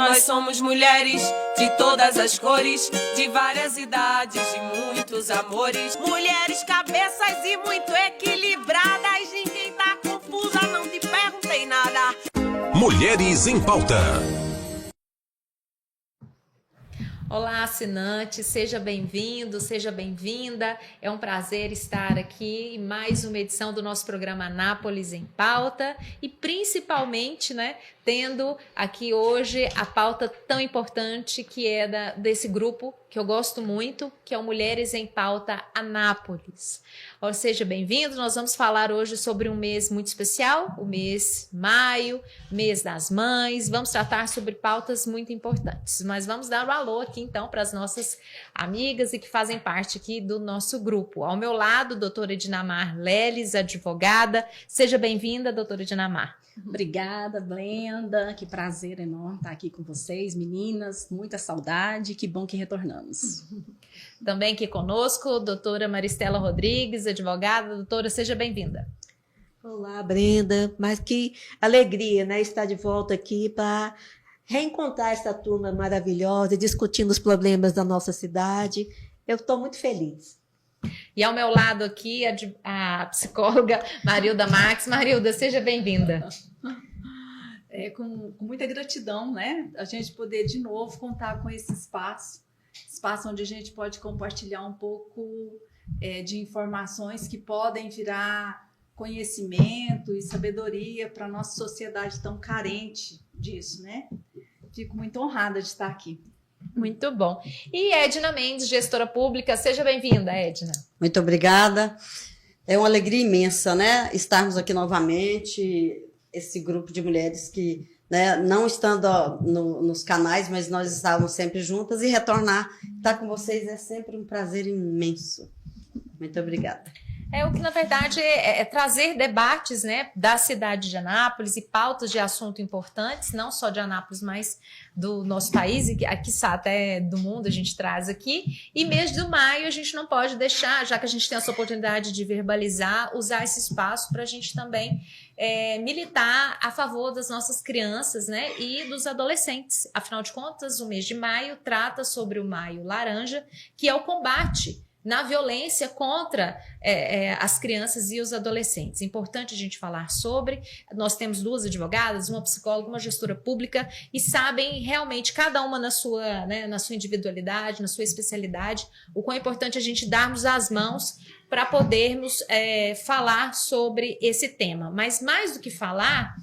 Nós somos mulheres de todas as cores, de várias idades, de muitos amores. Mulheres cabeças e muito equilibradas. Ninguém tá confusa, não te perguntei nada. Mulheres em Pauta. Olá, assinante, seja bem-vindo, seja bem-vinda. É um prazer estar aqui em mais uma edição do nosso programa Anápolis em Pauta e principalmente, tendo aqui hoje a pauta tão importante que é desse grupo que eu gosto muito, que é o Mulheres em Pauta Anápolis. Seja bem-vindo, nós vamos falar hoje sobre um mês muito especial, o mês maio, mês das mães, vamos tratar sobre pautas muito importantes, mas vamos dar um alô aqui então para as nossas amigas e que fazem parte aqui do nosso grupo. Ao meu lado, doutora Edinamar Leles, advogada. Seja bem-vinda, doutora Edinamar. Obrigada, Blenda, que prazer enorme estar aqui com vocês, meninas, muita saudade, que bom que retornamos. Também aqui conosco, doutora Maristela Rodrigues, advogada. Doutora, seja bem-vinda. Olá, Brenda, mas que alegria, estar de volta aqui para reencontrar essa turma maravilhosa, discutindo os problemas da nossa cidade. Eu estou muito feliz. E ao meu lado aqui, a psicóloga Marilda Max. Marilda, seja bem-vinda. Com muita gratidão, a gente poder de novo contar com esse espaço onde a gente pode compartilhar um pouco de informações que podem virar conhecimento e sabedoria para a nossa sociedade tão carente disso, Fico muito honrada de estar aqui. Muito bom. E Edna Mendes, gestora pública, seja bem-vinda, Edna. Muito obrigada. É uma alegria imensa, estarmos aqui novamente, esse grupo de mulheres que, não estando nos canais, mas nós estávamos sempre juntas, e retornar, estar com vocês é sempre um prazer imenso. Muito obrigada. O que, na verdade, é trazer debates, da cidade de Anápolis e pautas de assunto importantes, não só de Anápolis, mas do nosso país, e aqui até do mundo a gente traz aqui. E mês de maio a gente não pode deixar, já que a gente tem essa oportunidade de verbalizar, usar esse espaço para a gente também militar a favor das nossas crianças, e dos adolescentes. Afinal de contas, o mês de maio trata sobre o Maio Laranja, que é o combate na violência contra as crianças e os adolescentes. É importante a gente falar sobre. Nós temos duas advogadas, uma psicóloga, uma gestora pública, e sabem realmente, cada uma na sua individualidade, na sua especialidade, o quão é importante a gente darmos as mãos para podermos falar sobre esse tema. Mas mais do que falar,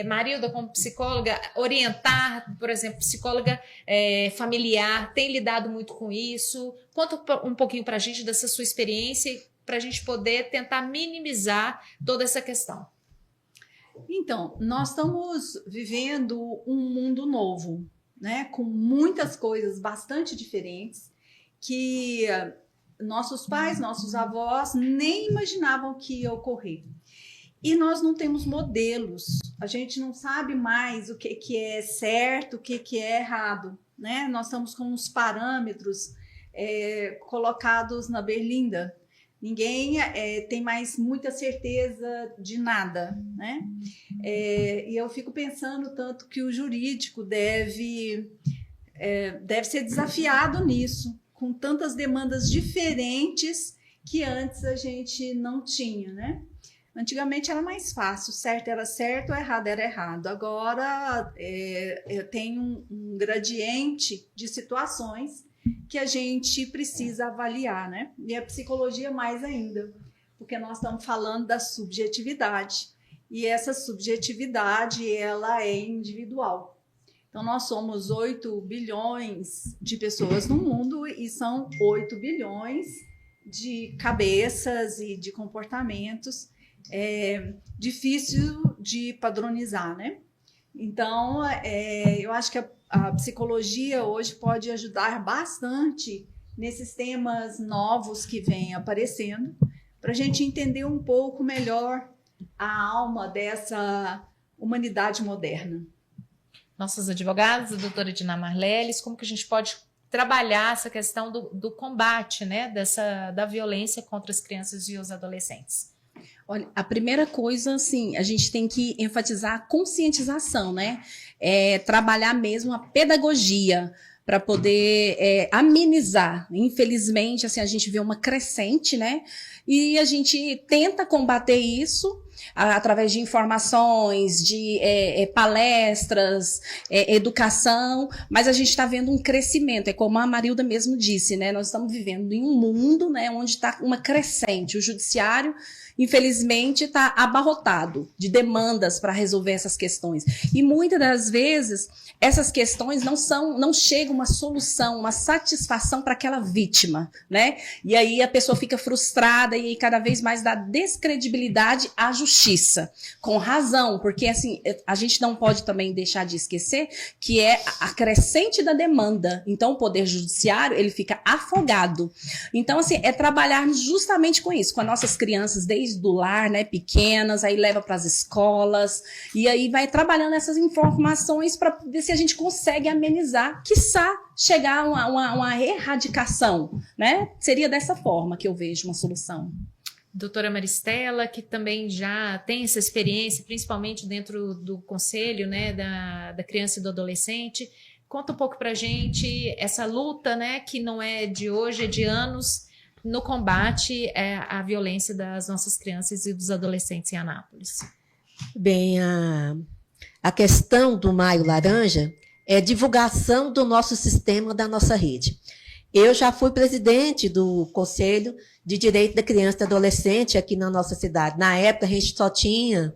Marilda, como psicóloga, orientar, por exemplo, psicóloga familiar, tem lidado muito com isso. Conta um pouquinho para a gente dessa sua experiência, para a gente poder tentar minimizar toda essa questão. Então, nós estamos vivendo um mundo novo, com muitas coisas bastante diferentes que nossos pais, nossos avós nem imaginavam que ia ocorrer. E nós não temos modelos, a gente não sabe mais o que é certo, o que é errado, Nós estamos com uns parâmetros colocados na berlinda. Ninguém tem mais muita certeza de nada, E eu fico pensando tanto que o jurídico deve ser desafiado nisso, com tantas demandas diferentes que antes a gente não tinha, Antigamente era mais fácil, certo era certo, errado era errado. Agora tem um gradiente de situações que a gente precisa avaliar, E a psicologia mais ainda, porque nós estamos falando da subjetividade. E essa subjetividade, ela é individual. Então, nós somos 8 bilhões de pessoas no mundo e são 8 bilhões de cabeças e de comportamentos difícil de padronizar, Então, eu acho que a psicologia hoje pode ajudar bastante nesses temas novos que vêm aparecendo, para a gente entender um pouco melhor a alma dessa humanidade moderna. Nossas advogadas, a doutora Edinamar Leles, como que a gente pode trabalhar essa questão do combate, da violência contra as crianças e os adolescentes? Olha, a primeira coisa, assim, a gente tem que enfatizar a conscientização, né? Trabalhar mesmo a pedagogia para poder amenizar. Infelizmente, assim, a gente vê uma crescente, né? E a gente tenta combater isso através de informações, de palestras, educação, mas a gente está vendo um crescimento, é como a Marilda mesmo disse, né? Nós estamos vivendo em um mundo, né, onde está uma crescente. O judiciário, infelizmente, está abarrotado de demandas para resolver essas questões. E muitas das vezes, essas questões não chega uma solução, uma satisfação para aquela vítima, né? E aí a pessoa fica frustrada e cada vez mais dá descredibilidade à justiça. Com razão, porque assim, a gente não pode também deixar de esquecer que é a crescente da demanda. Então o Poder Judiciário, ele fica afogado. Então assim, é trabalhar justamente com isso, com as nossas crianças desde o lar, né, pequenas, aí leva para as escolas, e aí vai trabalhando essas informações para ver se a gente consegue amenizar, quiçá chegar a uma erradicação, né? Seria dessa forma que eu vejo uma solução. Doutora Maristela, que também já tem essa experiência, principalmente dentro do conselho, né, da criança e do adolescente, conta um pouco para a gente essa luta, né, que não é de hoje, é de anos, no combate à violência das nossas crianças e dos adolescentes em Anápolis. Bem, a questão do Maio Laranja é divulgação do nosso sistema, da nossa rede. Eu já fui presidente do Conselho de Direito da Criança e do Adolescente aqui na nossa cidade. Na época, a gente só tinha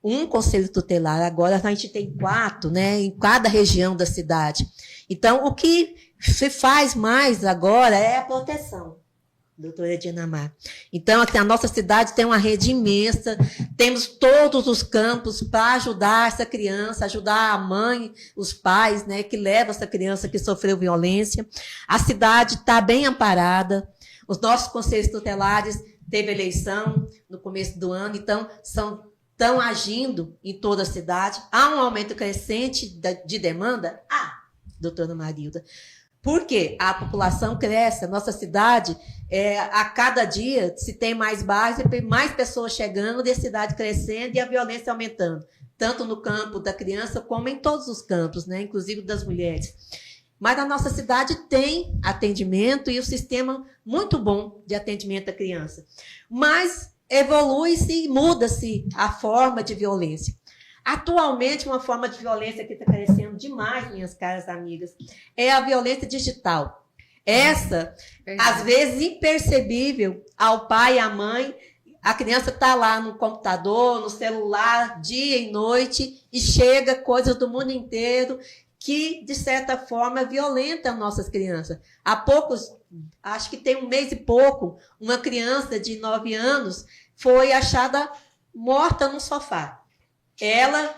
um conselho tutelar, agora a gente tem 4, né, em cada região da cidade. Então, o que se faz mais agora é a proteção. Doutora Dinamar. Então, aqui a nossa cidade tem uma rede imensa, temos todos os campos para ajudar essa criança, ajudar a mãe, os pais, né, que levam essa criança que sofreu violência. A cidade está bem amparada, os nossos conselhos tutelares teve eleição no começo do ano, então estão agindo em toda a cidade. Há um aumento crescente de demanda? Doutora Marilda. Porque a população cresce, a nossa cidade, a cada dia se tem mais bairros, mais pessoas chegando, e a cidade crescendo e a violência aumentando, tanto no campo da criança como em todos os campos, né, inclusive das mulheres. Mas a nossa cidade tem atendimento e um sistema muito bom de atendimento à criança. Mas evolui-se e muda-se a forma de violência. Atualmente, uma forma de violência que está crescendo demais, minhas caras amigas, é a violência digital. Essa, às vezes, impercebível ao pai e à mãe. A criança está lá no computador, no celular, dia e noite, e chega coisas do mundo inteiro que, de certa forma, violentam nossas crianças. Há poucos, acho que tem um mês e pouco, uma criança de 9 anos foi achada morta no sofá. Ela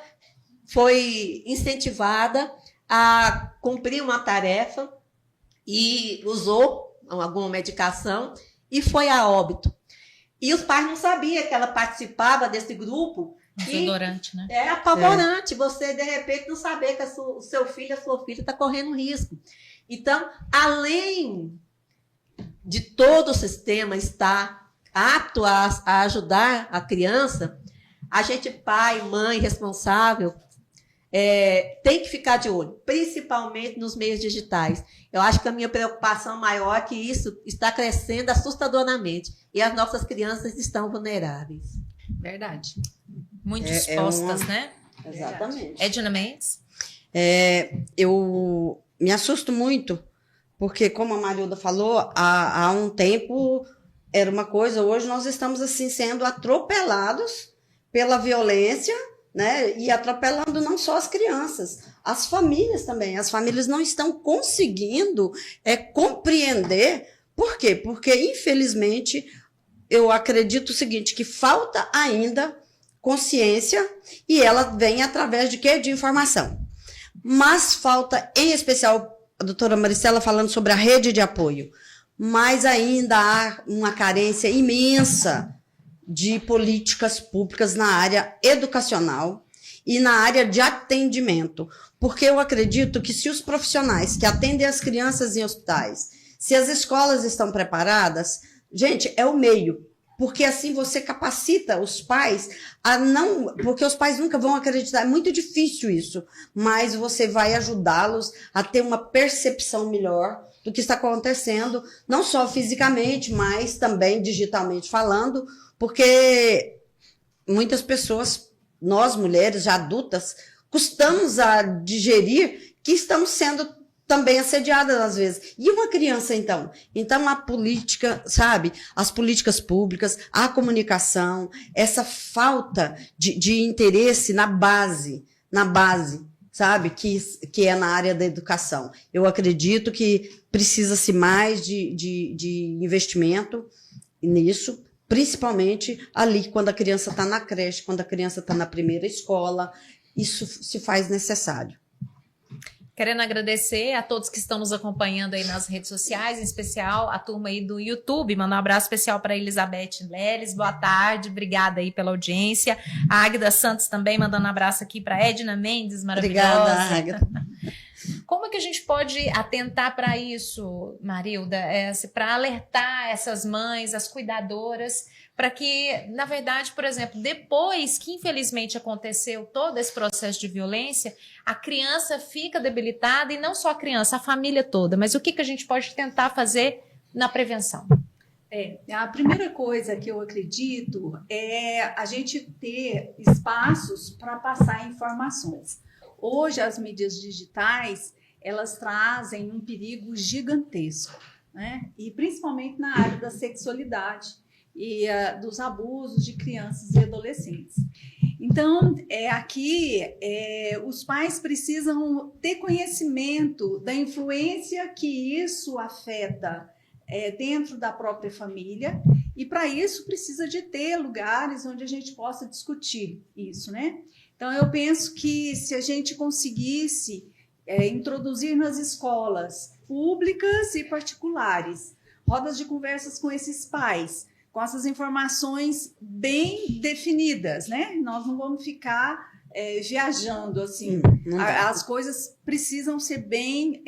foi incentivada a cumprir uma tarefa e usou alguma medicação e foi a óbito. E os pais não sabiam que ela participava desse grupo. Apavorante, né? É apavorante você, de repente, não saber que o seu filho, a sua filha está correndo risco. Então, além de todo o sistema estar apto a ajudar a criança, a gente, pai, mãe, responsável, tem que ficar de olho, principalmente nos meios digitais. Eu acho que a minha preocupação maior é que isso está crescendo assustadoramente e as nossas crianças estão vulneráveis. Verdade. Muito expostas, né? Exatamente. Edna Mendes? Eu me assusto muito, porque, como a Marilda falou, há um tempo era uma coisa, hoje nós estamos assim sendo atropelados pela violência, né? E atropelando não só as crianças, as famílias também. As famílias não estão conseguindo compreender. Por quê? Porque, infelizmente, eu acredito o seguinte, que falta ainda consciência e ela vem através de quê? De informação. Mas falta, em especial, a doutora Maristela falando sobre a rede de apoio, mas ainda há uma carência imensa de políticas públicas na área educacional e na área de atendimento. Porque eu acredito que se os profissionais que atendem as crianças em hospitais, se as escolas estão preparadas, gente, é o meio. porque assim você capacita os pais a não, porque os pais nunca vão acreditar, é muito difícil isso, mas você vai ajudá-los a ter uma percepção melhor do que está acontecendo, não só fisicamente, mas também digitalmente falando, porque muitas pessoas, nós mulheres já adultas, custamos a digerir que estamos sendo também assediadas às vezes. E uma criança, então? Então, a política, sabe? As políticas públicas, a comunicação, essa falta de interesse na base, sabe? Que é na área da educação. Eu acredito que precisa-se mais de investimento nisso, principalmente ali quando a criança está na creche, quando a criança está na primeira escola. Isso se faz necessário. Querendo agradecer a todos que estão nos acompanhando aí nas redes sociais, em especial a turma aí do YouTube. Mandar um abraço especial para Elizabeth Leles. Boa tarde, obrigada aí pela audiência. A Águida Santos também mandando um abraço aqui para Edna Mendes, maravilhosa. Obrigada, Águida. Como é que a gente pode atentar para isso, Marilda? Para alertar essas mães, as cuidadoras, para que, na verdade, por exemplo, depois que infelizmente aconteceu todo esse processo de violência, a criança fica debilitada, e não só a criança, a família toda. Mas o que a gente pode tentar fazer na prevenção? A primeira coisa que eu acredito é a gente ter espaços para passar informações. Hoje, as mídias digitais, elas trazem um perigo gigantesco, né? E principalmente na área da sexualidade e dos abusos de crianças e adolescentes. Então, os pais precisam ter conhecimento da influência que isso afeta dentro da própria família, e para isso precisa de ter lugares onde a gente possa discutir isso, né? Então, eu penso que se a gente conseguisse introduzir nas escolas públicas e particulares rodas de conversas com esses pais, com essas informações bem definidas, né? Nós não vamos ficar viajando assim. As coisas precisam ser bem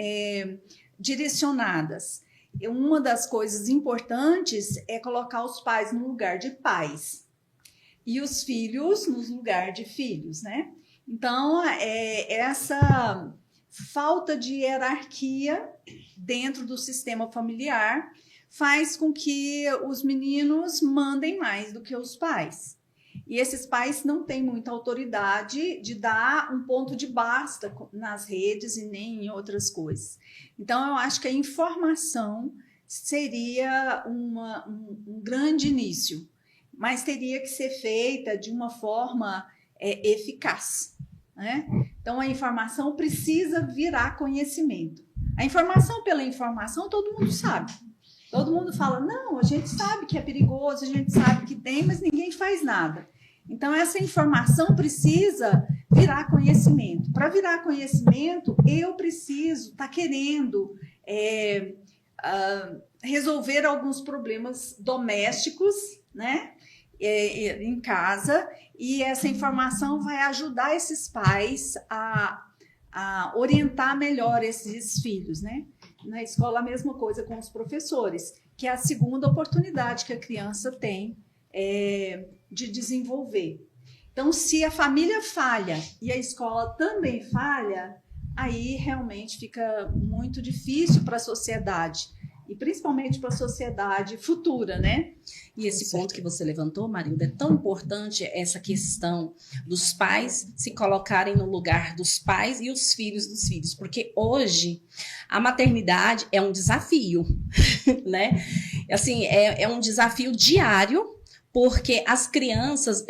direcionadas. Uma das coisas importantes é colocar os pais no lugar de pais e os filhos no lugar de filhos, né? Então, essa falta de hierarquia dentro do sistema familiar faz com que os meninos mandem mais do que os pais. E esses pais não têm muita autoridade de dar um ponto de basta nas redes e nem em outras coisas. Então, eu acho que a informação seria um grande início, mas teria que ser feita de uma forma eficaz, né? Então, a informação precisa virar conhecimento. A informação pela informação, todo mundo sabe. Todo mundo fala, não, a gente sabe que é perigoso, a gente sabe que tem, mas ninguém faz nada. Então, essa informação precisa virar conhecimento. Para virar conhecimento, eu preciso estar querendo resolver alguns problemas domésticos, né, em casa, e essa informação vai ajudar esses pais a orientar melhor esses filhos, né? Na escola, a mesma coisa com os professores, que é a segunda oportunidade que a criança tem de desenvolver. Então, se a família falha e a escola também falha, aí realmente fica muito difícil para a sociedade, e principalmente para a sociedade futura, né? E esse ponto que você levantou, Marilda, é tão importante, essa questão dos pais se colocarem no lugar dos pais e os filhos dos filhos, porque hoje a maternidade é um desafio, né? Assim, é um desafio diário, porque as crianças...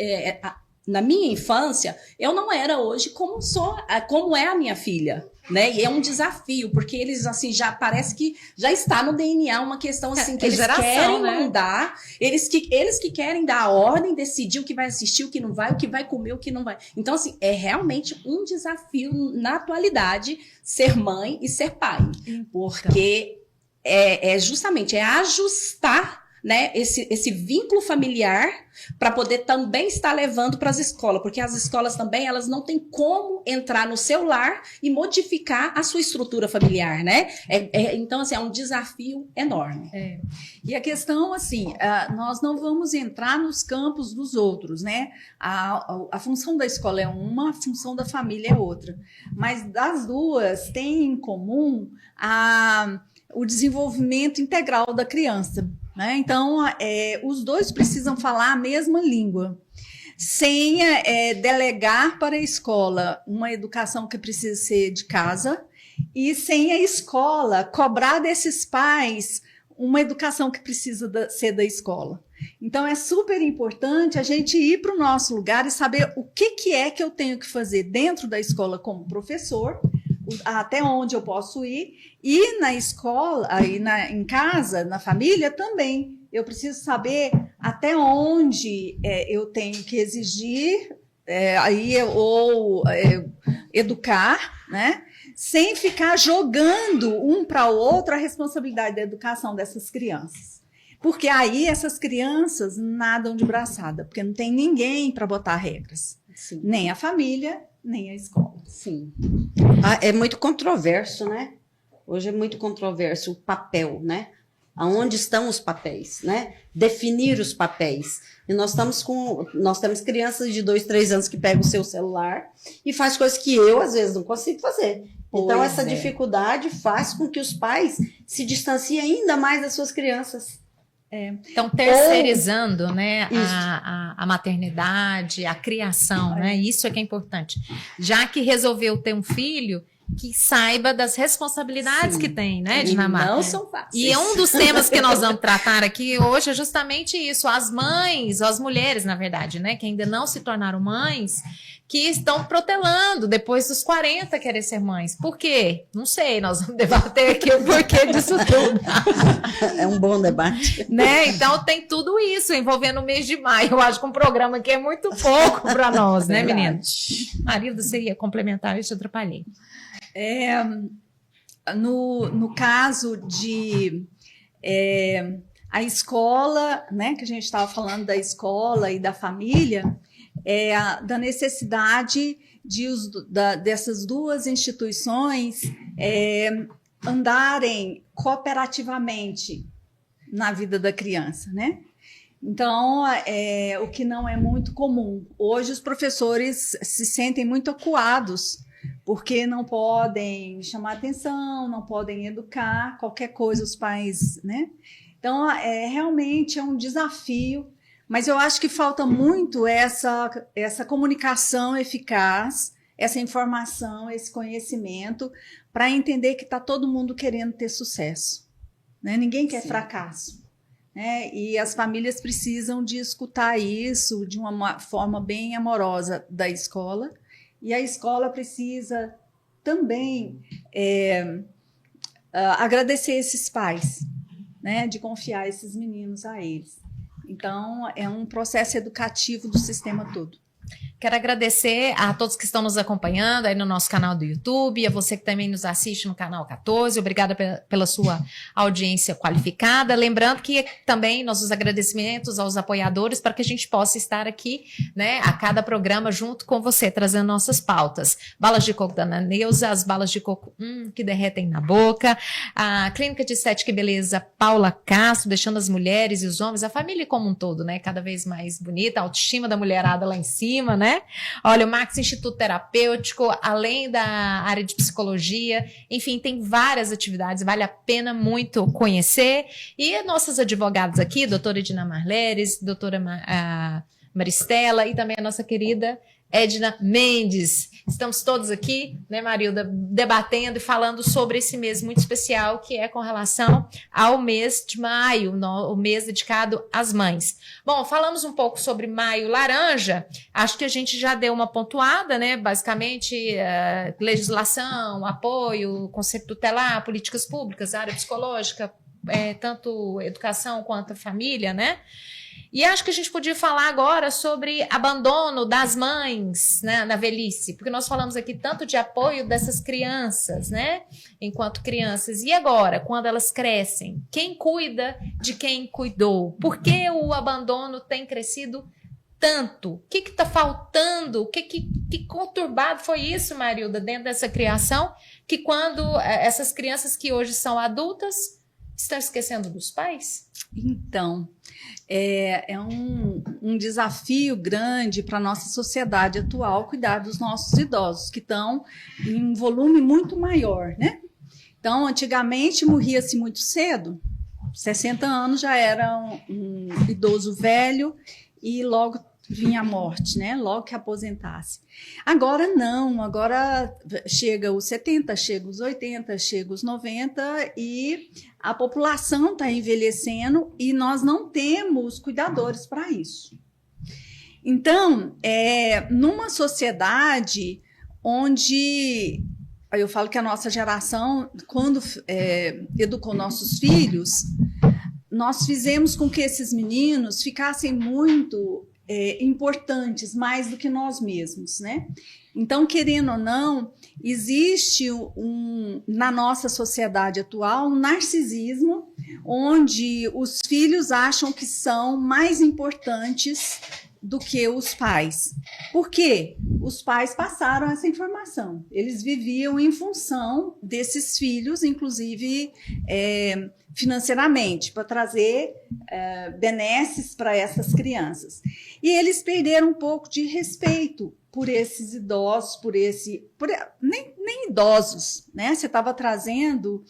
na minha infância, eu não era hoje como é a minha filha, né? E é um desafio, porque eles, assim, já parece que já está no DNA uma questão, assim, que eles querem mandar, eles que querem dar a ordem, decidir o que vai assistir, o que não vai, o que vai comer, o que não vai. Então, assim, é realmente um desafio na atualidade ser mãe e ser pai, porque justamente ajustar né, esse vínculo familiar para poder também estar levando para as escolas, porque as escolas também elas não têm como entrar no seu lar e modificar a sua estrutura familiar, né? Então, assim, é um desafio enorme. E a questão, assim, nós não vamos entrar nos campos dos outros, né? A função da escola é uma, a função da família é outra. Mas das duas tem em comum o desenvolvimento integral da criança, né? Então, os dois precisam falar a mesma língua, sem delegar para a escola uma educação que precisa ser de casa e sem a escola cobrar desses pais uma educação que precisa ser da escola. Então, é super importante a gente ir para o nosso lugar e saber o que é que eu tenho que fazer dentro da escola como professor, até onde eu posso ir, e na escola, em casa, na família também. Eu preciso saber até onde eu tenho que exigir ou educar, né? Sem ficar jogando um para o outro a responsabilidade da educação dessas crianças. Porque aí essas crianças nadam de braçada, porque não tem ninguém para botar regras. Sim. Nem a família, nem a escola. Sim. É muito controverso, né? Hoje é muito controverso o papel, né? Aonde estão os papéis, né? Definir os papéis. E nós temos crianças de 2, 3 anos que pegam o seu celular e faz coisas que eu, às vezes, não consigo fazer. Então, essa dificuldade faz com que os pais se distanciem ainda mais das suas crianças. Então, terceirizando, né, a maternidade, a criação, né? Isso é que é importante. Já que resolveu ter um filho, que saiba das responsabilidades que tem, né, Dinamarca? Não são fáceis. E um dos temas que nós vamos tratar aqui hoje é justamente isso. As mães, as mulheres, na verdade, né, que ainda não se tornaram mães, que estão protelando depois dos 40 querer ser mães. Por quê? Não sei, nós vamos debater aqui o porquê disso tudo. É um bom debate. Né? Então tem tudo isso envolvendo o mês de maio. Eu acho que um programa que é muito pouco para nós, né, meninos? Marido, você ia complementar, eu te atrapalhei. No caso de a escola, né, que a gente estava falando da escola e da família, da necessidade dessas duas instituições andarem cooperativamente na vida da criança, né? Então, o que não é muito comum. Hoje os professores se sentem muito acuados porque não podem chamar atenção, não podem educar, qualquer coisa os pais, né? Então, realmente é um desafio, mas eu acho que falta muito essa comunicação eficaz, essa informação, esse conhecimento, para entender que está todo mundo querendo ter sucesso, né? Ninguém quer fracasso, né? E as famílias precisam de escutar isso de uma forma bem amorosa da escola, e a escola precisa também agradecer esses pais, né, de confiar esses meninos a eles. Então, é um processo educativo do sistema todo. Quero agradecer a todos que estão nos acompanhando aí no nosso canal do YouTube, a você que também nos assiste no canal 14, obrigada pela sua audiência qualificada. Lembrando que também nossos agradecimentos aos apoiadores para que a gente possa estar aqui, né, a cada programa junto com você, trazendo nossas pautas. Balas de coco da Ana Neuza, as balas de coco que derretem na boca, a Clínica de Estética e Beleza Paula Castro, deixando as mulheres e os homens, a família como um todo, né, cada vez mais bonita, a autoestima da mulherada lá em cima, né? Olha, o Max Instituto Terapêutico, além da área de psicologia, enfim, tem várias atividades, vale a pena muito conhecer. E nossas advogadas aqui, doutora Edna Marleres, doutora Maristela e também a nossa querida Edna Mendes. Estamos todos aqui, né, Marilda, debatendo e falando sobre esse mês muito especial que é com relação ao mês de maio, o mês dedicado às mães. Bom, falamos um pouco sobre maio laranja, acho que a gente já deu uma pontuada, né, basicamente legislação, apoio, conceito tutelar, políticas públicas, área psicológica, tanto educação quanto a família, né? E acho que a gente podia falar agora sobre abandono das mães, né, na velhice, porque nós falamos aqui tanto de apoio dessas crianças, né, enquanto crianças. E agora, quando elas crescem, quem cuida de quem cuidou? Por que o abandono tem crescido tanto? O que está faltando? Que conturbado foi isso, Marilda, dentro dessa criação, que quando essas crianças que hoje são adultas estão esquecendo dos pais? Então, é um desafio grande para a nossa sociedade atual cuidar dos nossos idosos, que estão em um volume muito maior, né? Então, antigamente morria-se muito cedo, 60 anos já era um idoso velho e logo vinha a morte, né? Logo que aposentasse. Agora não, agora chega os 70, chega os 80, chega os 90 e a população está envelhecendo e nós não temos cuidadores para isso. Então, numa sociedade onde eu falo que a nossa geração, quando educou nossos filhos, nós fizemos com que esses meninos ficassem muito importantes, mais do que nós mesmos, né? Então, querendo ou não, existe na nossa sociedade atual um narcisismo, onde os filhos acham que são mais importantes do que os pais. Por quê? Os pais passaram essa informação. Eles viviam em função desses filhos, inclusive financeiramente, para trazer benesses para essas crianças. E eles perderam um pouco de respeito por esses idosos, nem idosos, né? Você estava trazendo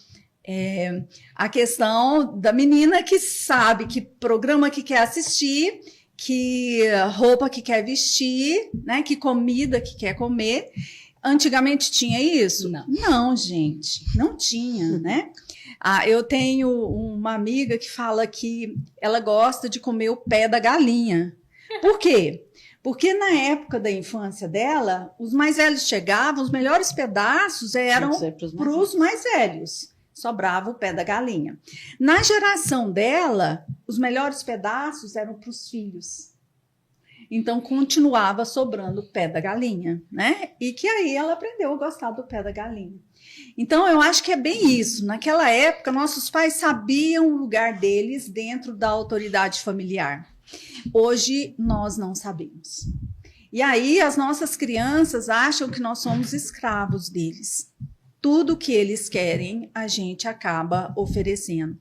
a questão da menina que sabe que programa que quer assistir, que roupa que quer vestir, né? Que comida que quer comer. Antigamente tinha isso? Não, gente, não tinha, né? Eu tenho uma amiga que fala que ela gosta de comer o pé da galinha. Por quê? Porque na época da infância dela, os mais velhos chegavam, os melhores pedaços eram para os mais velhos. Sobrava o pé da galinha. Na geração dela, os melhores pedaços eram para os filhos. Então, continuava sobrando o pé da galinha, né? E que aí ela aprendeu a gostar do pé da galinha. Então, eu acho que é bem isso. Naquela época, nossos pais sabiam o lugar deles dentro da autoridade familiar. Hoje, nós não sabemos. E aí, as nossas crianças acham que nós somos escravos deles. Tudo que eles querem, a gente acaba oferecendo.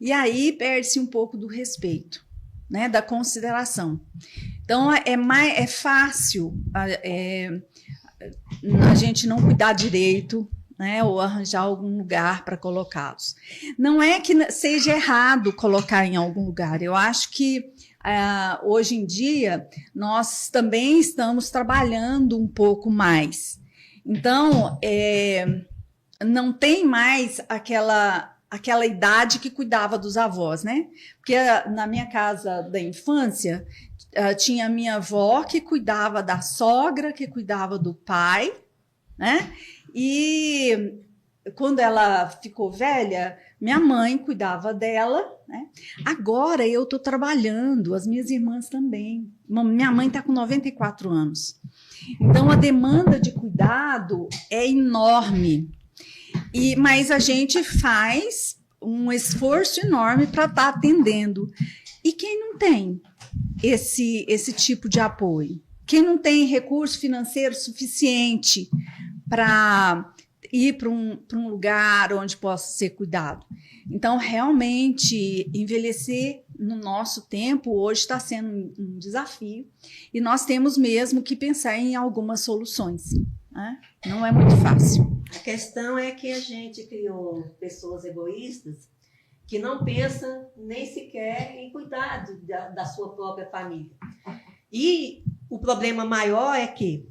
E aí, perde-se um pouco do respeito, né? Da consideração. Então, é fácil a gente não cuidar direito, né, ou arranjar algum lugar para colocá-los. Não é que seja errado colocar em algum lugar. Eu acho que hoje em dia nós também estamos trabalhando um pouco mais. Então, não tem mais aquela idade que cuidava dos avós, né? Porque na minha casa da infância tinha a minha avó que cuidava da sogra, que cuidava do pai, né? E quando ela ficou velha, minha mãe cuidava dela, né? Agora eu estou trabalhando, as minhas irmãs também. Minha mãe está com 94 anos. Então a demanda de cuidado é enorme. Mas a gente faz um esforço enorme para estar atendendo. E quem não tem esse tipo de apoio? Quem não tem recurso financeiro suficiente para ir para um lugar onde possa ser cuidado? Então, realmente, envelhecer no nosso tempo hoje está sendo um desafio e nós temos mesmo que pensar em algumas soluções, né? Não é muito fácil. A questão é que a gente criou pessoas egoístas que não pensam nem sequer em cuidar da sua própria família. E o problema maior é que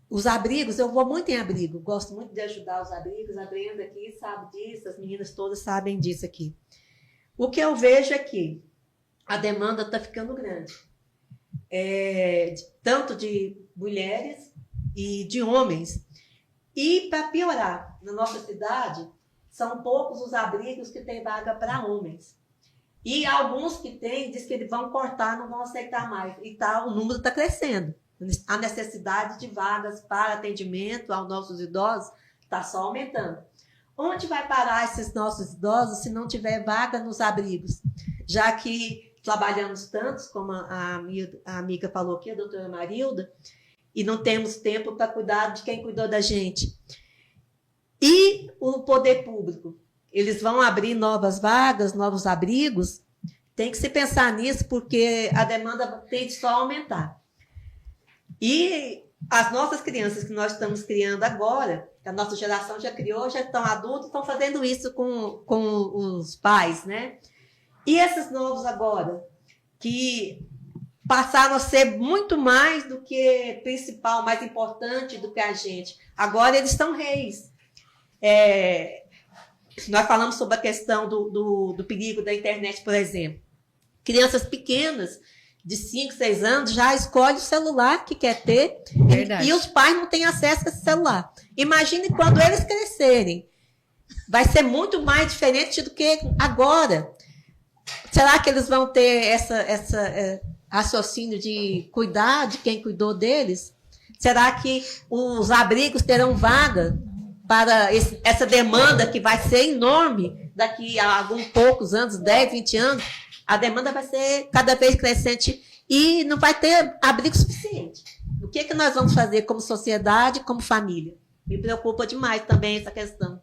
os abrigos, eu vou muito em abrigo, gosto muito de ajudar os abrigos, a Brenda aqui sabe disso, as meninas todas sabem disso aqui. O que eu vejo é que a demanda está ficando grande, tanto de mulheres e de homens. E, para piorar, na nossa cidade, são poucos os abrigos que têm vaga para homens. E alguns que têm, diz que eles vão cortar, não vão aceitar mais. E o número está crescendo. A necessidade de vagas para atendimento aos nossos idosos está só aumentando. Onde vai parar esses nossos idosos se não tiver vaga nos abrigos? Já que trabalhamos tantos, como a amiga falou aqui, a doutora Marilda, e não temos tempo para cuidar de quem cuidou da gente. E o poder público? Eles vão abrir novas vagas, novos abrigos? Tem que se pensar nisso, porque a demanda tende só a aumentar. E as nossas crianças que nós estamos criando agora, que a nossa geração já criou, já estão adultos, estão fazendo isso com os pais, né? E esses novos agora, que passaram a ser muito mais do que principal, mais importante do que a gente. Agora eles são reis. Nós falamos sobre a questão do perigo da internet, por exemplo. Crianças pequenas, de 5, 6 anos, já escolhe o celular que quer ter. Verdade. E os pais não têm acesso a esse celular. Imagine quando eles crescerem. Vai ser muito mais diferente do que agora. Será que eles vão ter esse raciocínio de cuidar de quem cuidou deles? Será que os abrigos terão vaga para essa demanda que vai ser enorme daqui a alguns poucos anos, 10, 20 anos? A demanda vai ser cada vez crescente e não vai ter abrigo suficiente. O que nós vamos fazer como sociedade, como família? Me preocupa demais também essa questão.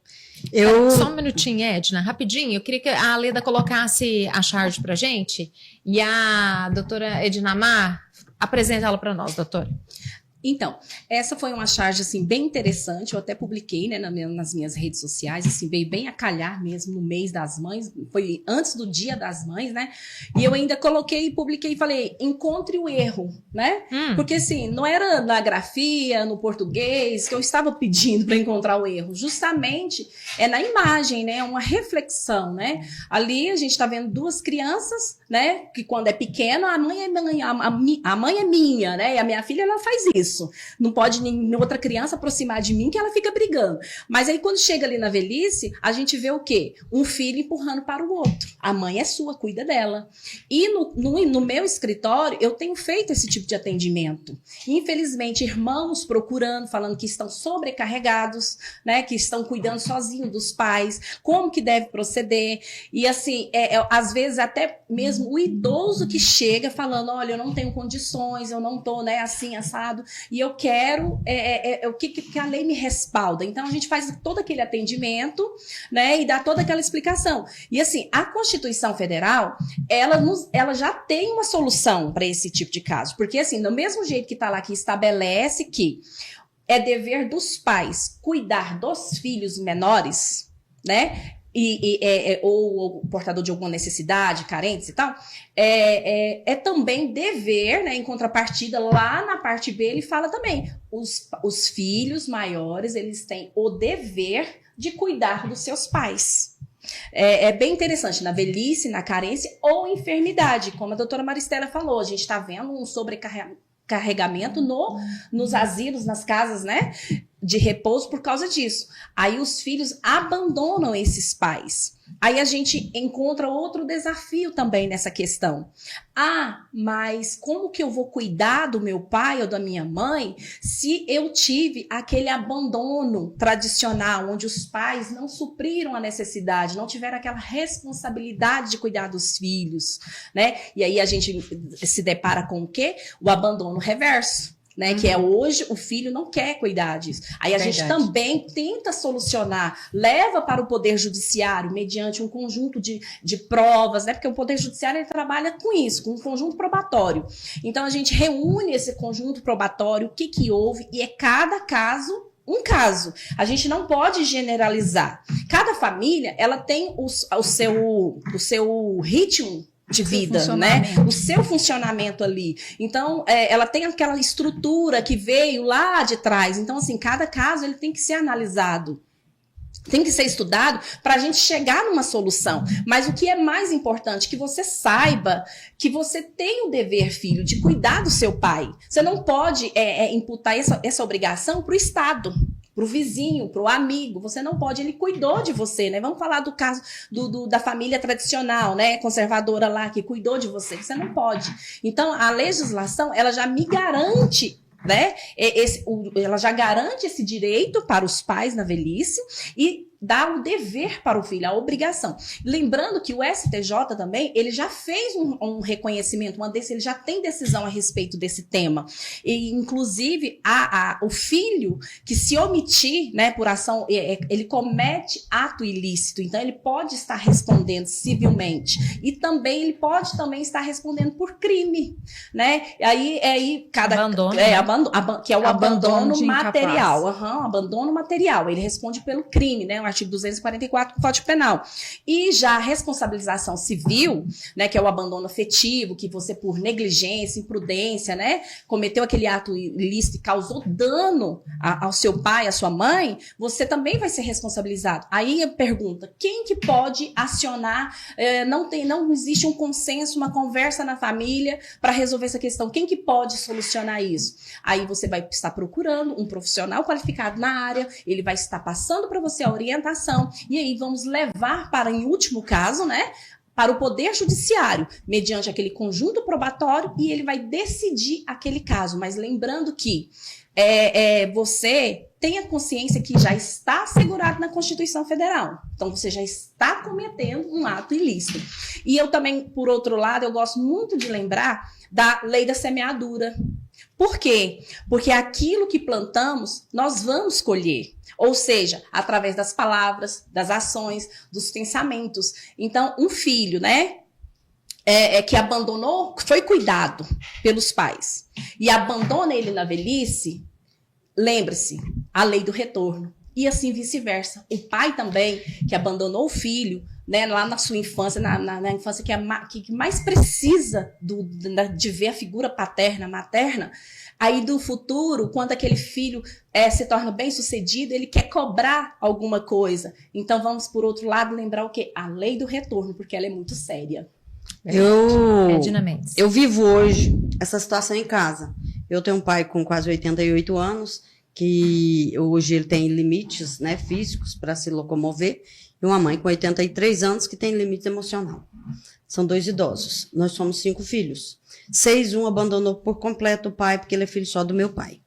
Só um minutinho, Edna, rapidinho. Eu queria que a Leda colocasse a charge para a gente e a doutora Ednamar apresenta ela para nós, doutora. Então, essa foi uma charge, assim, bem interessante, eu até publiquei, né, nas minhas redes sociais, assim, veio bem a calhar mesmo no mês das mães, foi antes do Dia das Mães, né, e eu ainda coloquei, publiquei e falei, encontre o erro, né, porque, assim, não era na grafia, no português, que eu estava pedindo para encontrar o erro, justamente é na imagem, né, uma reflexão, né, ali a gente está vendo duas crianças, né, que quando é pequeno, a mãe é minha, né, e a minha filha, ela faz isso. Não pode nenhuma outra criança aproximar de mim que ela fica brigando. Mas aí quando chega ali na velhice, a gente vê o quê? Um filho empurrando para o outro. A mãe é sua, cuida dela. E no meu escritório, eu tenho feito esse tipo de atendimento. Infelizmente, irmãos procurando, falando que estão sobrecarregados, né? Que estão cuidando sozinhos dos pais, como que deve proceder. E assim, às vezes até mesmo o idoso que chega falando, olha, eu não tenho condições, eu não tô, né, assim, assado. E eu quero o que a lei me respalda. Então, a gente faz todo aquele atendimento, né, e dá toda aquela explicação. E, assim, a Constituição Federal, ela já tem uma solução para esse tipo de caso. Porque, assim, do mesmo jeito que está lá, que estabelece que é dever dos pais cuidar dos filhos menores, né, ou portador de alguma necessidade, carentes e tal, é também dever, né, em contrapartida, lá na parte B, ele fala também, os filhos maiores, eles têm o dever de cuidar dos seus pais. É bem interessante, na velhice, na carência ou enfermidade, como a doutora Maristela falou, a gente está vendo um sobrecarregamento nos asilos, nas casas, né, de repouso por causa disso. Aí os filhos abandonam esses pais. Aí a gente encontra outro desafio também nessa questão. Mas como que eu vou cuidar do meu pai ou da minha mãe se eu tive aquele abandono tradicional, onde os pais não supriram a necessidade, não tiveram aquela responsabilidade de cuidar dos filhos, né? E aí a gente se depara com o quê? O abandono reverso. Né, que é hoje o filho não quer cuidar disso. Aí a gente também tenta solucionar, leva para o Poder Judiciário, mediante um conjunto de provas, né, porque o Poder Judiciário ele trabalha com isso, com um conjunto probatório. Então a gente reúne esse conjunto probatório, o que houve, e é cada caso um caso. A gente não pode generalizar. Cada família ela tem o seu ritmo de vida, né? O seu funcionamento ali. Então, ela tem aquela estrutura que veio lá de trás. Então, assim, cada caso ele tem que ser analisado. Tem que ser estudado para a gente chegar numa solução. Mas o que é mais importante, que você saiba que você tem o dever, filho, de cuidar do seu pai. Você não pode imputar essa obrigação para o Estado. pro vizinho, pro amigo. Você não pode, ele cuidou de você, né? Vamos falar do caso da família tradicional, né? Conservadora lá, que cuidou de você. Você não pode. Então, a legislação, ela já me garante, né? Ela já garante esse direito para os pais na velhice e dá o dever para o filho, a obrigação. Lembrando que o STJ também, ele já fez um reconhecimento, ele já tem decisão a respeito desse tema. E, inclusive, o filho que se omitir, né, por ação, ele comete ato ilícito, então ele pode estar respondendo civilmente. E também ele pode também estar respondendo por crime, né? Aí cada abandono, que é o abandono material. Incapaz. Abandono material. Ele responde pelo crime, né? O artigo 244 do Código Penal. E já a responsabilização civil, né, que é o abandono afetivo, que você por negligência, imprudência, né, cometeu aquele ato ilícito e causou dano ao seu pai, à sua mãe, você também vai ser responsabilizado. Aí a pergunta, quem que pode acionar? Não existe um consenso, uma conversa na família para resolver essa questão. Quem que pode solucionar isso? Aí você vai estar procurando um profissional qualificado na área, ele vai estar passando para você a orientação, e aí vamos levar para, em último caso, né, para o Poder Judiciário, mediante aquele conjunto probatório, e ele vai decidir aquele caso. Mas lembrando que você tenha consciência que já está assegurado na Constituição Federal. Então, você já está cometendo um ato ilícito. E eu também, por outro lado, eu gosto muito de lembrar da lei da semeadura. Por quê? Porque aquilo que plantamos, nós vamos colher. Ou seja, através das palavras, das ações, dos pensamentos. Então, um filho, né, que abandonou, foi cuidado pelos pais, e abandona ele na velhice, lembre-se, a lei do retorno. E assim vice-versa. O pai também, que abandonou o filho, né, lá na sua infância, na infância que mais precisa de ver a figura paterna, materna, aí do futuro, quando aquele filho se torna bem-sucedido, ele quer cobrar alguma coisa. Então vamos, por outro lado, lembrar o quê? A lei do retorno, porque ela é muito séria. Eu vivo hoje essa situação em casa. Eu tenho um pai com quase 88 anos, que hoje ele tem limites, né, físicos para se locomover, e uma mãe com 83 anos que tem limite emocional. São 2 idosos. Nós somos 5 filhos. 6, um abandonou por completo o pai, porque ele é filho só do meu pai.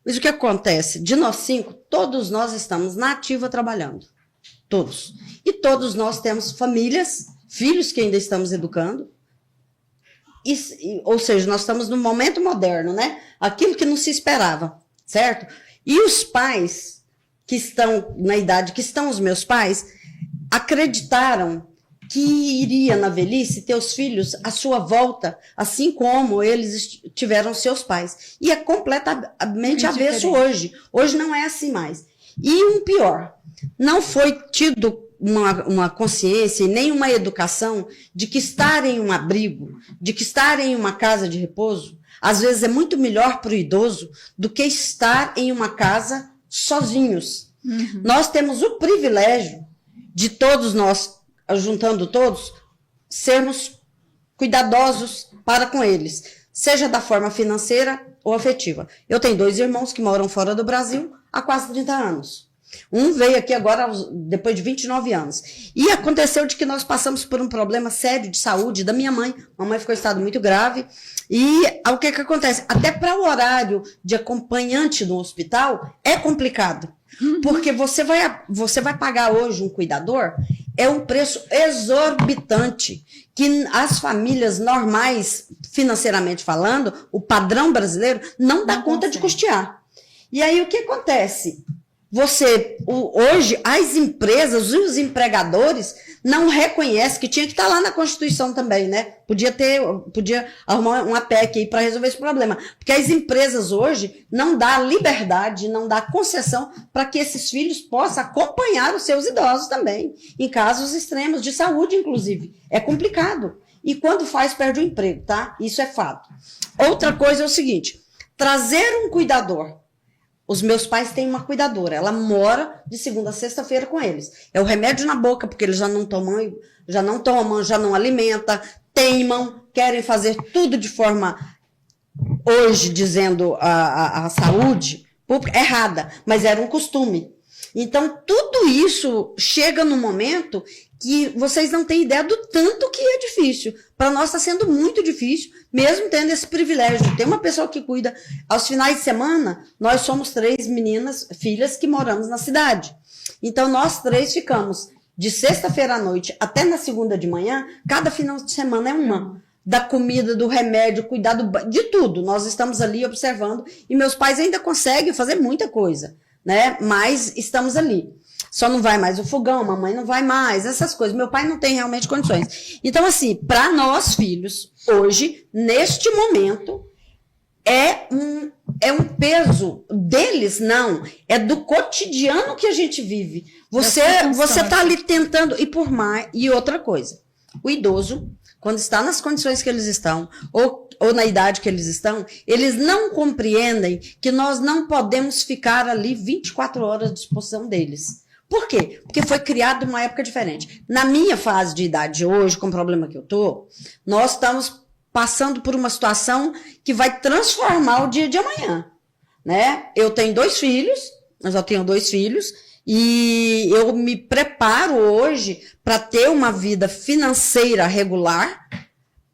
Mas o que acontece? De nós 5, todos nós estamos na ativa trabalhando. Todos. E todos nós temos famílias, filhos que ainda estamos educando. Ou seja, nós estamos no momento moderno, né? Aquilo que não se esperava, certo? E os pais que estão na idade que estão os meus pais, acreditaram que iria na velhice ter os filhos à sua volta, assim como eles tiveram seus pais. E é completamente avesso hoje. Hoje não é assim mais. E um pior, não foi tido uma consciência e nem uma educação de que estar em um abrigo, de que estar em uma casa de repouso, às vezes é muito melhor para o idoso do que estar em uma casa sozinhos. Uhum. Nós temos o privilégio de todos nós, juntando todos, sermos cuidadosos para com eles, seja da forma financeira ou afetiva. Eu tenho 2 irmãos que moram fora do Brasil há quase 30 anos. Um veio aqui agora depois de 29 anos. E aconteceu de que nós passamos por um problema sério de saúde da minha mãe. Mamãe ficou em estado muito grave. E o que acontece? Até para o horário de acompanhante no hospital é complicado. Porque você vai pagar hoje um cuidador, é um preço exorbitante que as famílias normais, financeiramente falando, o padrão brasileiro, não dá conta de custear. E aí o que acontece? Hoje, as empresas, os empregadores não reconhecem que tinha que estar lá na Constituição também, né? Podia arrumar uma PEC aí para resolver esse problema. Porque as empresas hoje não dá liberdade, não dá concessão para que esses filhos possam acompanhar os seus idosos também, em casos extremos de saúde, inclusive. É complicado. E quando faz, perde o emprego, tá? Isso é fato. Outra coisa é o seguinte, trazer um cuidador. Os meus pais têm uma cuidadora, ela mora de segunda a sexta-feira com eles. É o remédio na boca, porque eles já não tomam, já não alimentam, teimam, querem fazer tudo de forma, hoje dizendo a saúde, errada, mas era um costume. Então, tudo isso chega no momento que vocês não têm ideia do tanto que é difícil. Para nós está sendo muito difícil, mesmo tendo esse privilégio. Tem uma pessoa que cuida. Aos finais de semana, nós somos 3 meninas, filhas, que moramos na cidade. Então, nós 3 ficamos de sexta-feira à noite até na segunda de manhã, cada final de semana é uma. Da comida, do remédio, cuidado de tudo. Nós estamos ali observando e meus pais ainda conseguem fazer muita coisa, né? Mas estamos ali. Só não vai mais o fogão, a mamãe não vai mais, essas coisas. Meu pai não tem realmente condições. Então, assim, para nós filhos, hoje, neste momento, é um peso deles, não. É do cotidiano que a gente vive. Você tá ali tentando, e outra coisa, o idoso, quando está nas condições que eles estão, ou na idade que eles estão, eles não compreendem que nós não podemos ficar ali 24 horas à disposição deles. Por quê? Porque foi criado numa época diferente. Na minha fase de idade hoje, com o problema que eu tô, nós estamos passando por uma situação que vai transformar o dia de amanhã, né? Eu tenho 2 filhos, eu só tenho 2 filhos, e eu me preparo hoje para ter uma vida financeira regular,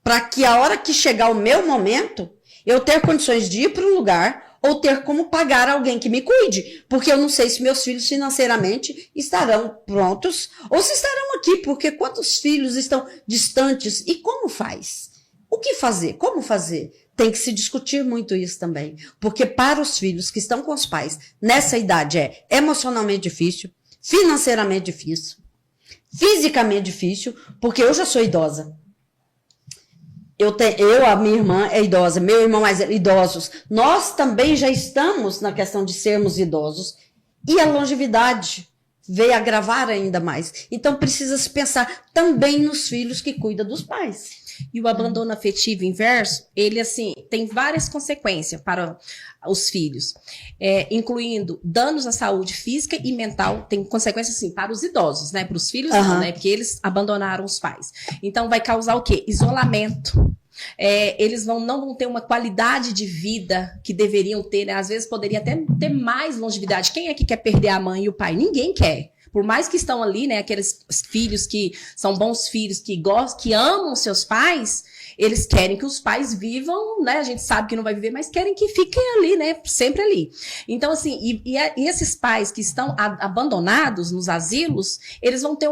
para que a hora que chegar o meu momento, eu ter condições de ir para um lugar ou ter como pagar alguém que me cuide, porque eu não sei se meus filhos financeiramente estarão prontos ou se estarão aqui, porque quantos filhos estão distantes e como faz? O que fazer? Como fazer? Tem que se discutir muito isso também, porque para os filhos que estão com os pais nessa idade é emocionalmente difícil, financeiramente difícil, fisicamente difícil, porque eu já sou idosa. A minha irmã é idosa, meu irmão mais idosos. Nós também já estamos na questão de sermos idosos e a longevidade veio agravar ainda mais. Então precisa se pensar também nos filhos que cuidam dos pais. E o abandono afetivo inverso, ele, assim, tem várias consequências para os filhos, incluindo danos à saúde física e mental, tem consequências, assim, para os idosos, né? Para os filhos não, né? Porque eles abandonaram os pais. Então, vai causar o quê? Isolamento. Eles não vão ter uma qualidade de vida que deveriam ter, né? Às vezes poderia até ter mais longevidade. Quem é que quer perder a mãe e o pai? Ninguém quer. Por mais que estão ali, né, aqueles filhos que são bons filhos, que gostam, que amam seus pais, eles querem que os pais vivam, né, a gente sabe que não vai viver, mas querem que fiquem ali, né, sempre ali. Então, assim, e esses pais que estão abandonados nos asilos, eles vão ter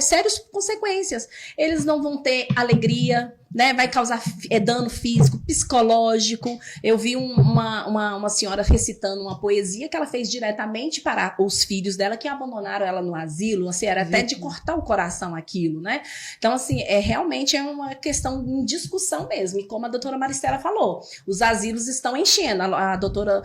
sérias consequências. Eles não vão ter alegria, né, vai causar dano físico, psicológico. Eu vi uma senhora recitando uma poesia que ela fez diretamente para os filhos dela que abandonaram ela no asilo, assim, era até de cortar o coração aquilo, né? Então, assim, realmente é uma questão de discussão mesmo, e como a doutora Maristela falou, os asilos estão enchendo, a doutora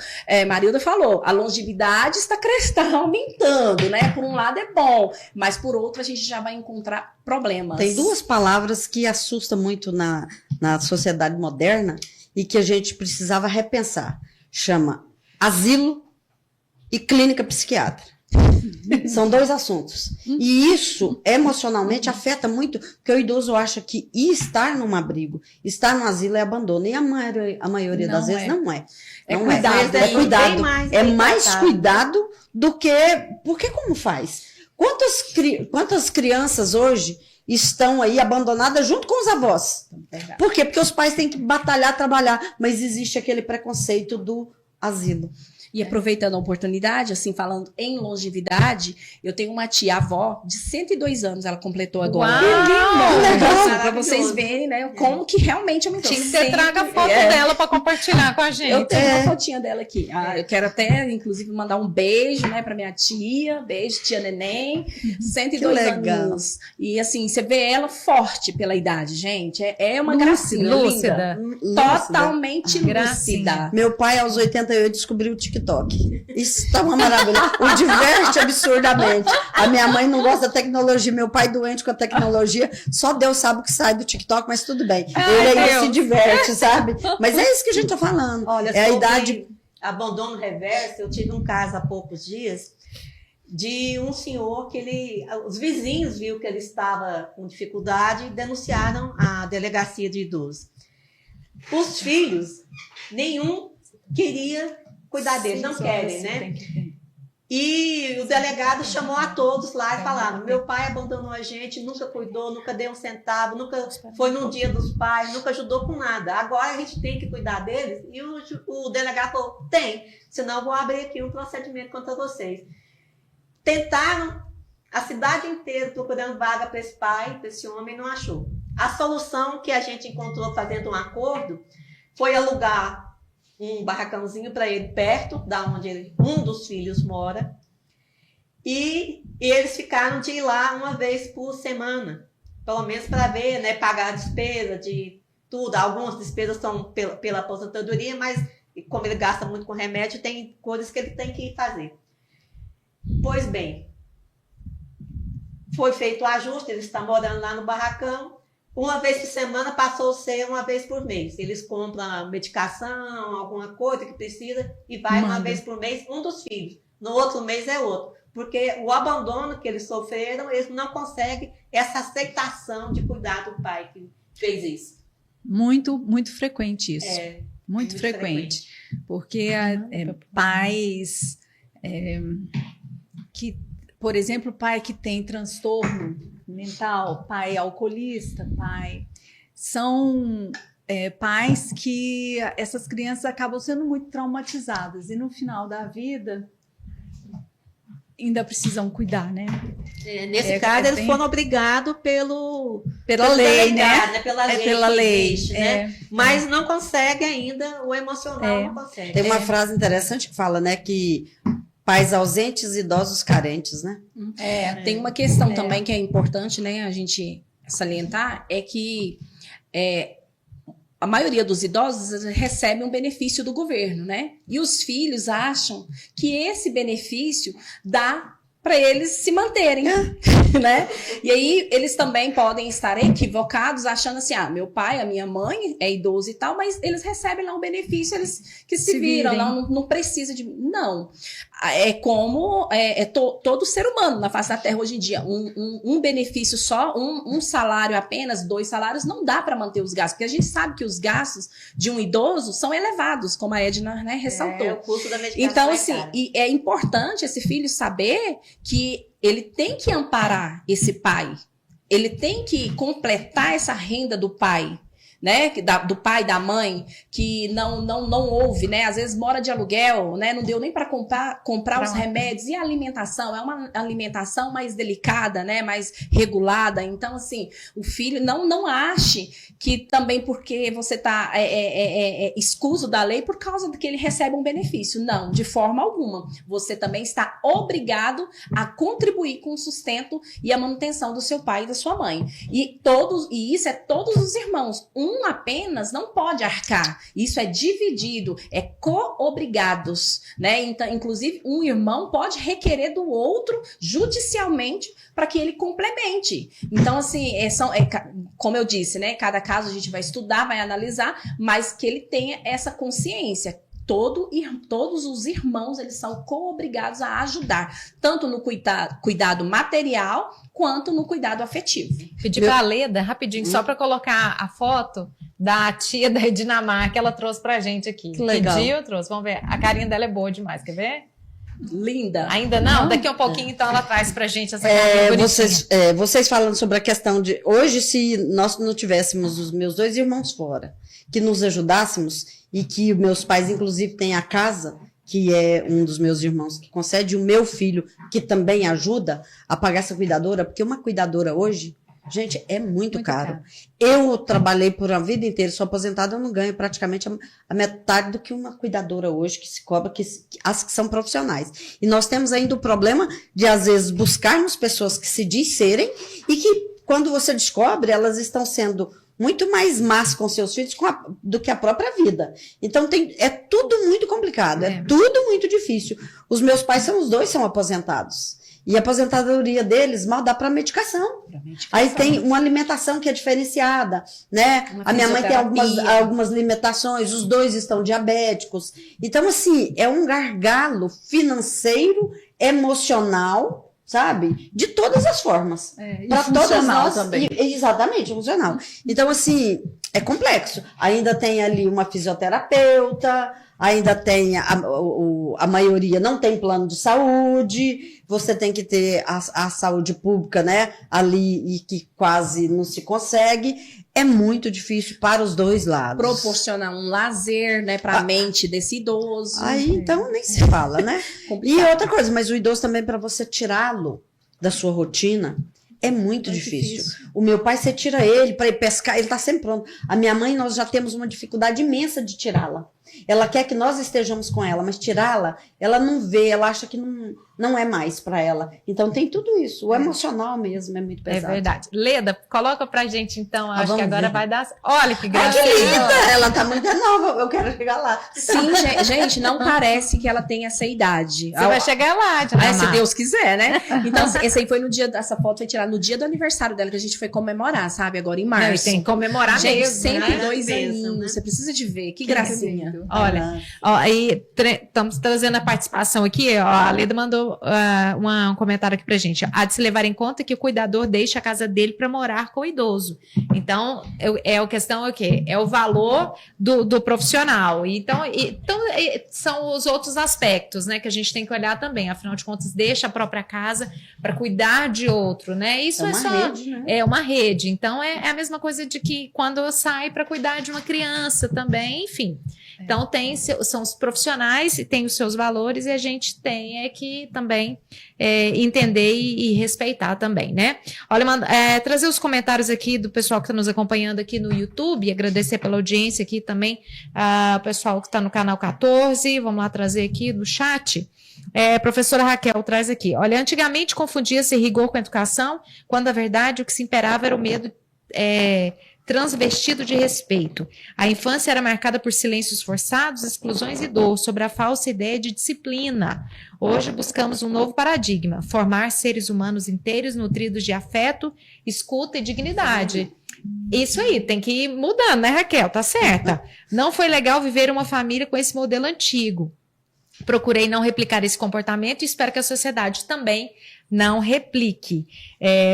Marilda falou, a longevidade está aumentando, né? Por um lado é bom, mas por outro a gente já vai encontrar problemas. Tem 2 palavras que assustam muito na sociedade moderna e que a gente precisava repensar. Chama asilo e clínica psiquiátrica. São 2 assuntos. E isso, emocionalmente, afeta muito, porque o idoso acha que estar num abrigo, estar no asilo é abandono. E a maioria das vezes não é. Cuidado. É cuidado. É mais cuidado do que... Porque como faz? Quantas crianças hoje estão aí abandonadas junto com os avós? Verdade. Por quê? Porque os pais têm que batalhar, trabalhar, mas existe aquele preconceito do asilo. E aproveitando a oportunidade, assim, falando em longevidade, eu tenho uma tia-avó de 102 anos, ela completou agora. Uau! Legal! Para vocês verem, né, como que realmente aumentou. Tinha que você traga a foto dela para compartilhar com a gente. Eu tenho uma fotinha dela aqui. Eu quero até, inclusive, mandar um beijo, né, para minha tia. Beijo, tia Neném. 102 anos. E, assim, você vê ela forte pela idade, gente. É uma gracinha. Lúcida. Totalmente lúcida. Meu pai, aos 88, descobriu o TikTok. Isso tá uma maravilha. O diverte absurdamente. A minha mãe não gosta da tecnologia, meu pai doente com a tecnologia. Só Deus sabe o que sai do TikTok, mas tudo bem. Ele ainda se diverte, sabe? Mas é isso que a gente tá falando. Olha, é a idade. Abandono reverso, eu tive um caso há poucos dias de um senhor que os vizinhos viram que ele estava com dificuldade e denunciaram à delegacia de idosos. Os filhos, nenhum queria cuidar deles, não querem, né? Tem que... E o delegado chamou a todos lá e falaram: meu pai abandonou a gente, nunca cuidou, nunca deu um centavo, nunca foi num dia dos pais, nunca ajudou com nada. Agora a gente tem que cuidar deles. E o delegado falou: tem, senão eu vou abrir aqui um procedimento contra vocês. Tentaram a cidade inteira procurando vaga para esse pai, para esse homem, não achou. A solução que a gente encontrou fazendo um acordo foi alugar um barracãozinho para ele perto da onde um dos filhos mora, e eles ficaram de ir lá uma vez por semana, pelo menos para ver, né, pagar a despesa de tudo. Algumas despesas são pela aposentadoria, mas como ele gasta muito com remédio, tem coisas que ele tem que fazer. Pois bem, foi feito o ajuste, ele está morando lá no barracão. Uma vez por semana passou a ser uma vez por mês. Eles compram medicação, alguma coisa que precisa, e vai uma vez por mês um dos filhos. No outro mês é outro. Porque o abandono que eles sofreram, eles não conseguem essa aceitação de cuidar do pai que fez isso. Muito frequente isso. Muito frequente. Porque pais que, por exemplo, pai que tem transtorno mental, pai alcoolista, são pais que essas crianças acabam sendo muito traumatizadas e no final da vida ainda precisam cuidar, né? Nesse caso, eles foram obrigados pela lei, né? Pela lei. Né? É. Mas não consegue ainda, o emocional não consegue. Tem uma frase interessante que fala, né, que pais ausentes, idosos carentes, né? Tem uma questão também que é importante, né, a gente salientar, é que a maioria dos idosos recebe um benefício do governo, né? E os filhos acham que esse benefício dá para eles se manterem, né? E aí eles também podem estar equivocados, achando assim, meu pai, a minha mãe é idoso e tal, mas eles recebem lá um benefício, eles que se viram, não precisa de... Não. É como todo ser humano na face da Terra hoje em dia. Um benefício só, um salário apenas, 2 salários, não dá para manter os gastos, porque a gente sabe que os gastos de um idoso são elevados, como a Edna, né, ressaltou. O custo da medicação então, é assim, caro. e é importante esse filho saber que ele tem que amparar esse pai, ele tem que completar essa renda do pai, né, do pai, da mãe, que não ouve, né, às vezes mora de aluguel, né, não deu nem para comprar os remédios, e a alimentação, é uma alimentação mais delicada, né, mais regulada. Então, assim, o filho não ache que também porque você está escuso da lei por causa de que ele recebe um benefício. Não, de forma alguma. Você também está obrigado a contribuir com o sustento e a manutenção do seu pai e da sua mãe. E isso é todos os irmãos. Um apenas não pode arcar. Isso é dividido, é co-obrigados, né? Então, inclusive, um irmão pode requerer do outro judicialmente para que ele complemente. Então, assim, como eu disse, né? Cada caso a gente vai estudar, vai analisar, mas que ele tenha essa consciência. Todos os irmãos, eles são co-obrigados a ajudar, tanto no cuidado material, quanto no cuidado afetivo. Pedi para a Leda, rapidinho, só para colocar a foto da tia da Edinamar, que ela trouxe pra gente aqui. Que legal. Pediu, trouxe, vamos ver. A carinha dela é boa demais, quer ver? Linda. Ainda não? Daqui a um pouquinho, então, ela traz pra gente essa carinha bonitinha. Vocês falando sobre a questão de... Hoje, se nós não tivéssemos os meus 2 irmãos fora, que nos ajudássemos, e que meus pais, inclusive, têm a casa, que é um dos meus irmãos que concede, o meu filho, que também ajuda a pagar essa cuidadora, porque uma cuidadora hoje, gente, é muito caro. Eu trabalhei por uma vida inteira, sou aposentada, eu não ganho praticamente a metade do que uma cuidadora hoje, que se cobra, as que são profissionais. E nós temos ainda o problema de, às vezes, buscarmos pessoas que se diz serem, e que, quando você descobre, elas estão sendo muito mais más com seus filhos do que a própria vida. Então, é tudo muito complicado, é tudo muito difícil. Os meus pais os 2 são aposentados. E a aposentadoria deles mal dá para medicação. Aí tem uma alimentação que é diferenciada, né? A minha mãe tem algumas limitações, os 2 estão diabéticos. Então, assim, é um gargalo financeiro, emocional, sabe? De todas as formas. Para todas nós também. Exatamente, funcional. Então, assim, é complexo. Ainda tem ali uma fisioterapeuta, ainda tem a maioria não tem plano de saúde, você tem que ter a saúde pública, né, ali e que quase não se consegue. É muito difícil para os dois lados. Proporcionar um lazer, né, para a mente desse idoso. Aí, então, nem se fala, né? E outra coisa, mas o idoso também, para você tirá-lo da sua rotina, é muito difícil. O meu pai, você tira ele para ir pescar, ele está sempre pronto. A minha mãe, nós já temos uma dificuldade imensa de tirá-la. Ela quer que nós estejamos com ela, mas tirá-la, ela não vê, ela acha que não é mais para ela. Então tem tudo isso. O emocional mesmo é muito pesado. É verdade. Leda, coloca pra gente então. Acho que agora ver. vai dar. Olha que graça. Que linda! Ela tá muito nova, eu quero chegar lá. Sim, gente, não parece que ela tem essa idade. Você vai chegar lá, Dina Se Mar. Deus quiser, né? Então, esse aí foi no dia, essa foto foi tirada no dia do aniversário dela, que a gente foi comemorar, sabe? Agora em Não, e março. tem que comemorar Gente, mesmo, sempre né? 2 Bênção, aninhos, né? você precisa de ver, que gracinha. Olha, ó, aí estamos trazendo a participação aqui, ó, a Leda mandou um comentário aqui pra gente. Há de se levar em conta que o cuidador deixa a casa dele para morar com o idoso. Então, a questão é o quê? É o valor do profissional. Então, são os outros aspectos, né, que a gente tem que olhar também. Afinal de contas, deixa a própria casa para cuidar de outro, né? Isso é só rede, né? é uma rede. Então, é a mesma coisa de que quando sai para cuidar de uma criança também, enfim. Então, são os profissionais, tem os seus valores e a gente tem que também entender e respeitar também, né? Olha, trazer os comentários aqui do pessoal que está nos acompanhando aqui no YouTube, agradecer pela audiência aqui também, o pessoal que está no canal 14, vamos lá trazer aqui do chat. Professora Raquel traz aqui, olha, antigamente confundia-se rigor com educação, quando a verdade o que se imperava era o medo transvestido de respeito. A infância era marcada por silêncios forçados, exclusões e dor, sobre a falsa ideia de disciplina. Hoje buscamos um novo paradigma, formar seres humanos inteiros, nutridos de afeto, escuta e dignidade. Isso aí, tem que ir mudando, né, Raquel? Tá certa. Não foi legal viver uma família com esse modelo antigo. Procurei não replicar esse comportamento e espero que a sociedade também não replique.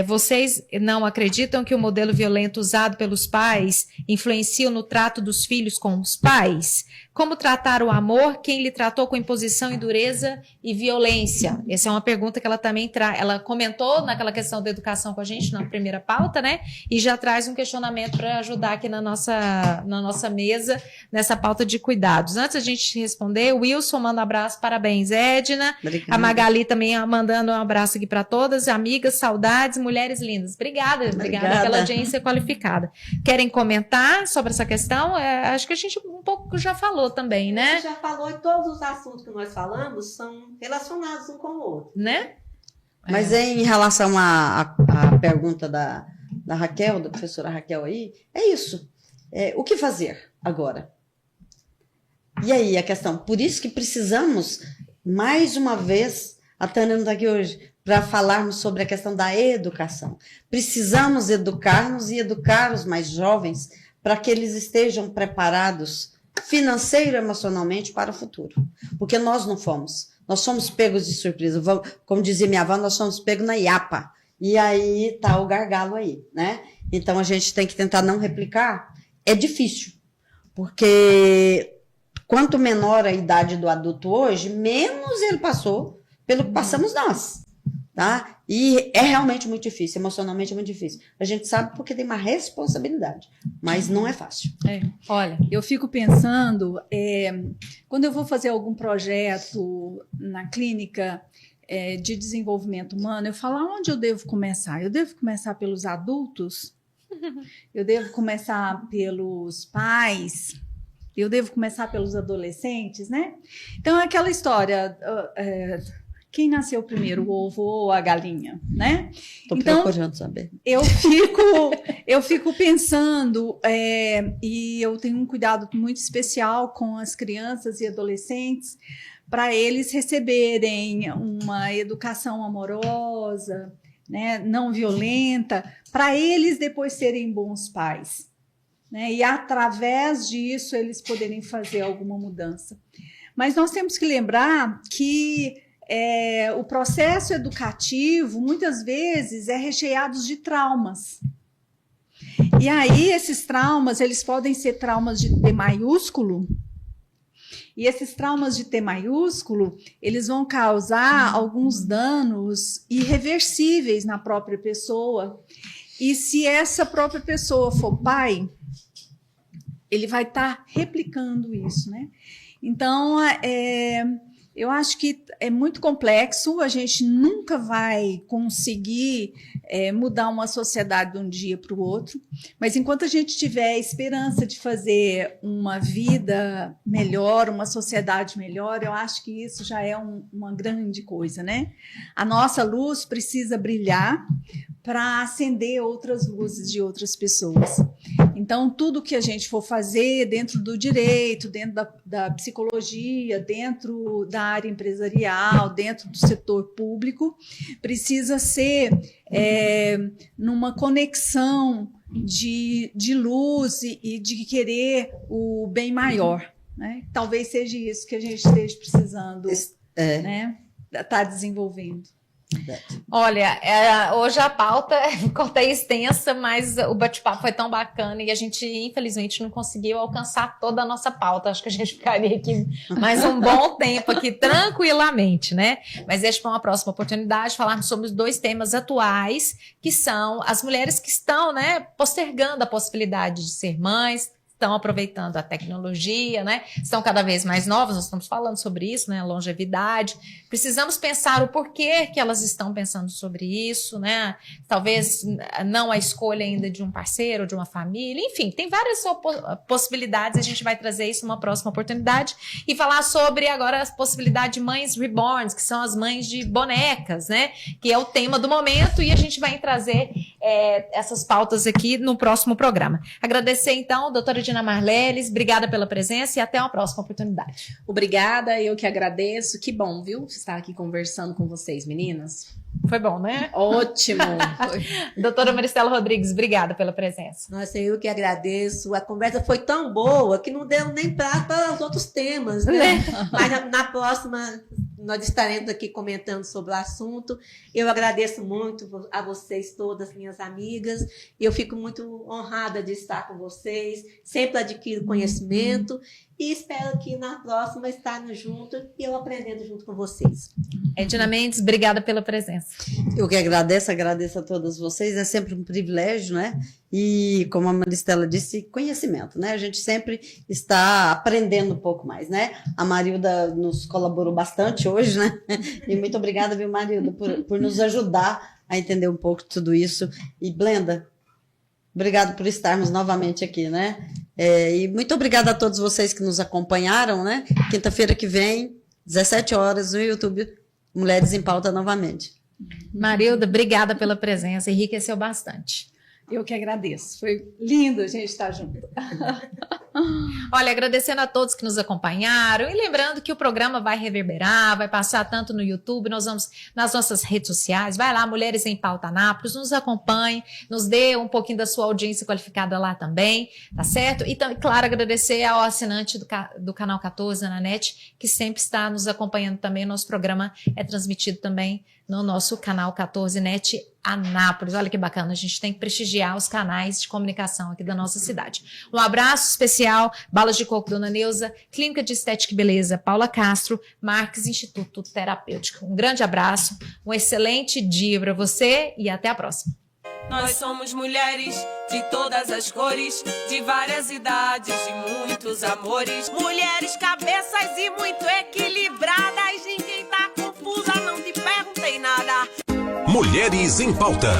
Vocês não acreditam que o modelo violento usado pelos pais influencia no trato dos filhos com os pais? Como tratar o amor quem lhe tratou com imposição e dureza e violência? Essa é uma pergunta que ela também ela comentou naquela questão da educação com a gente na primeira pauta, né? E já traz um questionamento para ajudar aqui na nossa mesa, nessa pauta de cuidados. Antes a gente responder, o Wilson manda um abraço, parabéns, Edna. Obrigada. A Magali também mandando um abraço aqui para todas, amigas, saudades, mulheres lindas. Obrigada pela audiência qualificada. Querem comentar sobre essa questão? Acho que a gente um pouco já falou também, né? A gente já falou e todos os assuntos que nós falamos são relacionados um com o outro. Né? Mas em relação à pergunta da Raquel, da professora Raquel aí, é isso. O que fazer agora? E aí a questão, por isso que precisamos, mais uma vez, a Tânia não está aqui hoje, para falarmos sobre a questão da educação. Precisamos educar-nos e educar os mais jovens para que eles estejam preparados financeiro e emocionalmente para o futuro. Porque nós não fomos. Nós somos pegos de surpresa. Como dizia minha avó, nós somos pegos na iapa. E aí está o gargalo aí, né? Então a gente tem que tentar não replicar. É difícil, porque quanto menor a idade do adulto hoje, menos ele passou pelo que passamos nós, tá? E é realmente muito difícil, emocionalmente é muito difícil. A gente sabe porque tem uma responsabilidade, mas não é fácil. Olha, Eu fico pensando, quando eu vou fazer algum projeto na clínica de desenvolvimento humano, eu falo, aonde eu devo começar? Eu devo começar pelos adultos? Eu devo começar pelos pais? Eu devo começar pelos adolescentes, né? Então, é aquela história, quem nasceu primeiro, o ovo ou a galinha, né? Estou Então, procurando saber. eu fico pensando, e eu tenho um cuidado muito especial com as crianças e adolescentes, para eles receberem uma educação amorosa, né, não violenta, para eles depois serem bons pais, né, e através disso eles poderem fazer alguma mudança. Mas nós temos que lembrar que o processo educativo, muitas vezes, é recheado de traumas. E aí, esses traumas, eles podem ser traumas de T maiúsculo, E esses traumas de T maiúsculo, eles vão causar alguns danos irreversíveis na própria pessoa. E se essa própria pessoa for pai, ele vai estar replicando isso, né? Então, eu acho que é muito complexo, a gente nunca vai conseguir mudar uma sociedade de um dia para o outro, mas enquanto a gente tiver a esperança de fazer uma vida melhor, uma sociedade melhor, eu acho que isso já é uma grande coisa, né? A nossa luz precisa brilhar para acender outras luzes de outras pessoas. Então, tudo que a gente for fazer dentro do direito, dentro da psicologia, dentro da área empresarial, dentro do setor público, precisa ser numa conexão de luz e de querer o bem maior, né? Talvez seja isso que a gente esteja precisando, né? Tá desenvolvendo. Olha, hoje a pauta é extensa, mas o bate-papo foi tão bacana e a gente, infelizmente, não conseguiu alcançar toda a nossa pauta. Acho que a gente ficaria aqui mais um bom tempo aqui, tranquilamente, né? Mas deixa para uma próxima oportunidade falarmos sobre os 2 temas atuais, que são as mulheres que estão, né, postergando a possibilidade de ser mães, estão aproveitando a tecnologia, né? Estão cada vez mais novas, nós estamos falando sobre isso, né? Longevidade. Precisamos pensar o porquê que elas estão pensando sobre isso, né? Talvez não a escolha ainda de um parceiro, ou de uma família, enfim, tem várias possibilidades, a gente vai trazer isso numa próxima oportunidade e falar sobre agora a possibilidade de mães reborns, que são as mães de bonecas, né? Que é o tema do momento e a gente vai trazer essas pautas aqui no próximo programa. Agradecer então, doutora Dina Leles, obrigada pela presença e até uma próxima oportunidade. Obrigada, eu que agradeço. Que bom, viu? Estar aqui conversando com vocês, meninas. Foi bom, né? Ótimo. Doutora Maristela Rodrigues, obrigada pela presença. Nossa, eu que agradeço. A conversa foi tão boa que não deu nem para os outros temas, né? Mas na próxima nós estaremos aqui comentando sobre o assunto. Eu agradeço muito a vocês todas, minhas amigas. Eu fico muito honrada de estar com vocês. Sempre adquiro conhecimento e espero que na próxima estarmos juntos e eu aprendendo junto com vocês. Edna Mendes, obrigada pela presença. Eu que agradeço a todas vocês, é sempre um privilégio, né? E, como a Maristela disse, conhecimento, né? A gente sempre está aprendendo um pouco mais, né? A Marilda nos colaborou bastante hoje, né? E muito obrigada, viu, Marilda, por nos ajudar a entender um pouco de tudo isso. E, Blenda, obrigado por estarmos novamente aqui, né? E muito obrigada a todos vocês que nos acompanharam, né? Quinta-feira que vem, 17 horas, no YouTube, Mulheres em Pauta novamente. Marilda, obrigada pela presença, enriqueceu bastante. Eu que agradeço, foi lindo a gente estar junto. Olha, agradecendo a todos que nos acompanharam e lembrando que o programa vai reverberar, vai passar tanto no YouTube, nós vamos nas nossas redes sociais, vai lá, Mulheres em Pauta Anápolis, nos acompanhe, nos dê um pouquinho da sua audiência qualificada lá também, tá certo? E, claro, agradecer ao assinante do Canal 14 na NET, que sempre está nos acompanhando também, nosso programa é transmitido também no nosso Canal 14 NET Anápolis. Olha que bacana, a gente tem que prestigiar os canais de comunicação aqui da nossa cidade. Um abraço especial, Balas de Coco Dona Neuza, Clínica de Estética e Beleza Paula Castro, Marques Instituto Terapêutico. Um grande abraço, um excelente dia para você e até a próxima. Nós somos mulheres de todas as cores, de várias idades, de muitos amores. Mulheres cabeças e muito equilibradas, ninguém tá confusa, não te perguntei nada. Mulheres em Pauta.